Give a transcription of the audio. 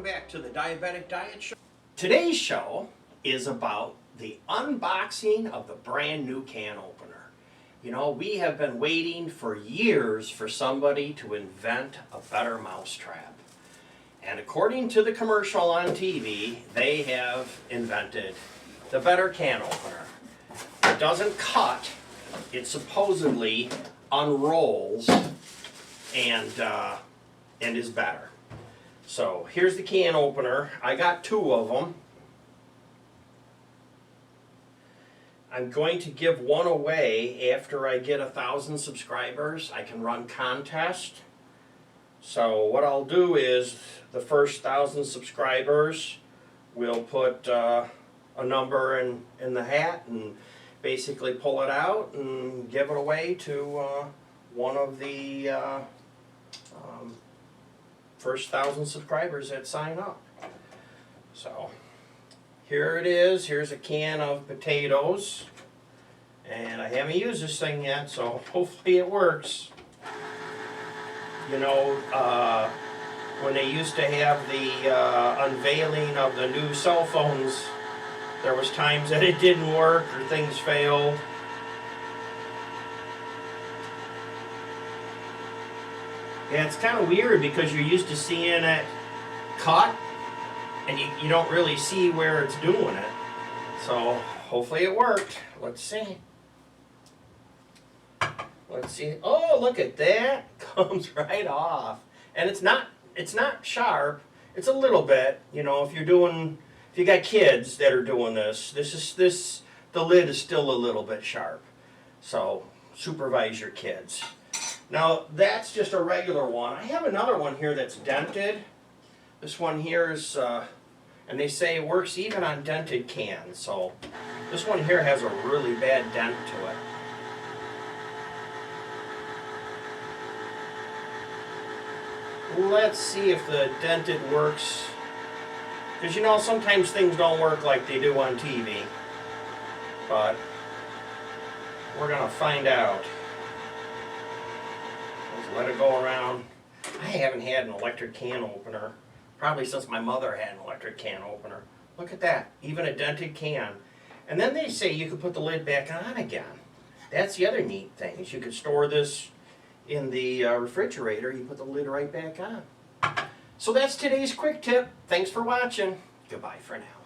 back to the Diabetic Diet Show. Today's show is about the unboxing of the brand new can opener. You know, we have been waiting for years for somebody to invent a better mousetrap. And according to the commercial on TV, they have invented the better can opener. It doesn't cut, it supposedly unrolls and is better. So here's the can opener. I got two of them. I'm going to give one away after I get 1,000 subscribers. I can run contest. So what I'll do is the first 1,000 subscribers, we'll put a number in the hat and basically pull it out and give it away to one of the first 1,000 subscribers that sign up. So here it is. Here's a can of potatoes, and I haven't used this thing yet, so hopefully it works. You know, when they used to have the unveiling of the new cell phones, there was times that it didn't work or things failed. Yeah, it's kind of weird because you're used to seeing it cut and you don't really see where it's doing it. So hopefully it worked. Let's see. Let's see. Oh, look at that. Comes right off. And it's not sharp. It's a little bit, you know, if you got kids that are doing this, the lid is still a little bit sharp. So supervise your kids. Now that's just a regular one. I have another one here that's dented. This one here is, and they say it works even on dented cans. So this one here has a really bad dent to it. Let's see if the dented works. Because you know, sometimes things don't work like they do on TV. But we're going to find out. Let's let it go around. I haven't had an electric can opener probably since my mother had an electric can opener. Look at that, even a dented can. And then they say you could put the lid back on again. That's the other neat thing, is you could store this in the refrigerator. You put the lid right back on. So that's today's quick tip. Thanks for watching. Goodbye for now.